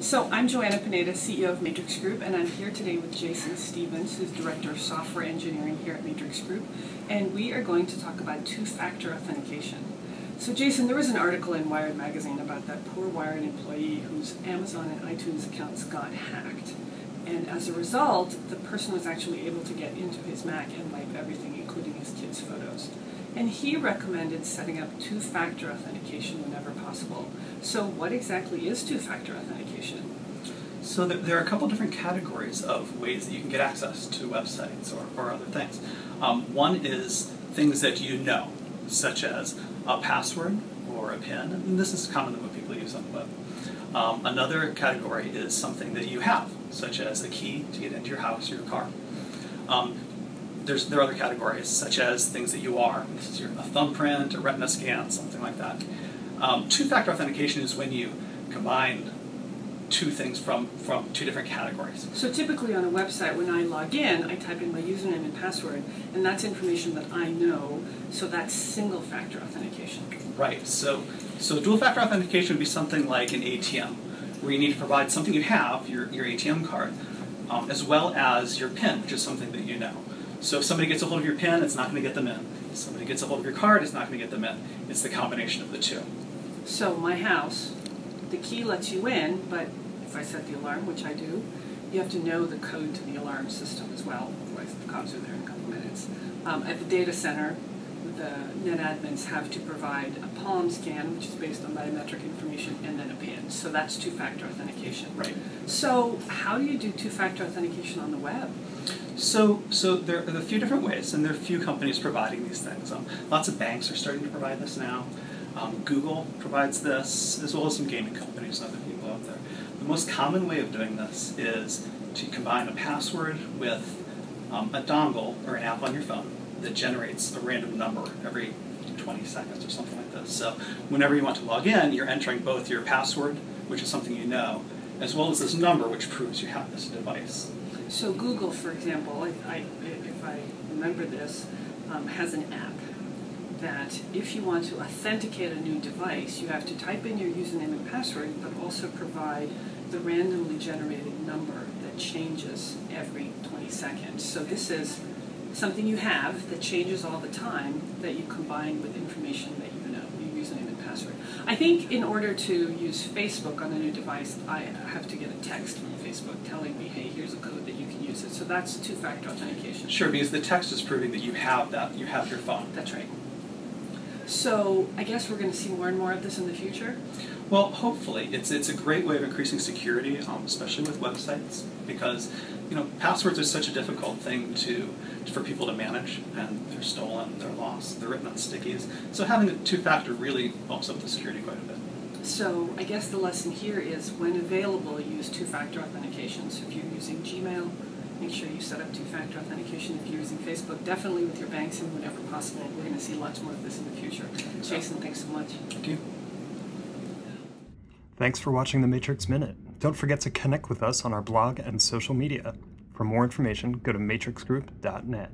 So I'm Joanna Pineda, CEO of Matrix Group, and I'm here today with Jason Stevens, who's Director of Software Engineering here at Matrix Group, and we are going to talk about two-factor authentication. So Jason, there was an article in Wired magazine about that poor Wired employee whose Amazon and iTunes accounts got hacked. And as a result, the person was actually able to get into his Mac and wipe everything, including his kids' photos. And he recommended setting up two-factor authentication whenever possible. So what exactly is two-factor authentication? So there are a couple different categories of ways that you can get access to websites or other things. One is things that you know, such as a password or a PIN, and this is common what people use on the web. Another category is something that you have, such as a key to get into your house or your car. There are other categories, such as things that you are. This is a thumbprint, a retina scan, something like that. Two-factor authentication is when you combine two things from two different categories. So typically on a website, when I log in, I type in my username and password, and that's information that I know, so that's single-factor authentication. Right, so dual-factor authentication would be something like an ATM, where you need to provide something you have, your ATM card, as well as your PIN, which is something that you know. So if somebody gets a hold of your PIN, it's not going to get them in. If somebody gets a hold of your card, it's not going to get them in. It's the combination of the two. So my house, the key lets you in, but if I set the alarm, which I do, you have to know the code to the alarm system as well, otherwise the cops are there in a couple minutes. At the data center, the net admins have to provide a palm scan, which is based on biometric information, and then a PIN. So that's two-factor authentication. Right. So how do you do two-factor authentication on the web? So there are a few different ways, and there are a few companies providing these things. Lots of banks are starting to provide this now. Google provides this, as well as some gaming companies and other people out there. The most common way of doing this is to combine a password with a dongle or an app on your phone that generates a random number every 20 seconds or something like this. So whenever you want to log in, you're entering both your password, which is something you know, as well as this number, which proves you have this device. So Google, for example, if I remember this, has an app that if you want to authenticate a new device, you have to type in your username and password, but also provide the randomly generated number that changes every 20 seconds. So this is something you have that changes all the time that you combine with information that you know, your username and password. I think in order to use Facebook on a new device, I have to get a text from Facebook telling me, hey, here's a code that you can use it. So that's two-factor authentication. Sure, because the text is proving that you have your phone. That's right. So I guess we're going to see more and more of this in the future? Well, hopefully. It's a great way of increasing security, especially with websites, because passwords are such a difficult thing for people to manage, and they're stolen, they're lost, they're written on stickies. So having a two-factor really bumps up the security quite a bit. So I guess the lesson here is, when available, use two-factor authentication. So if you're using Gmail, make sure you set up two-factor authentication. If you're using Facebook, definitely with your banks and whenever possible. We're going to see lots more of this in the future. Jason, thanks so much. Thank you. Thanks for watching the Matrix Minute. Don't forget to connect with us on our blog and social media. For more information, go to matrixgroup.net.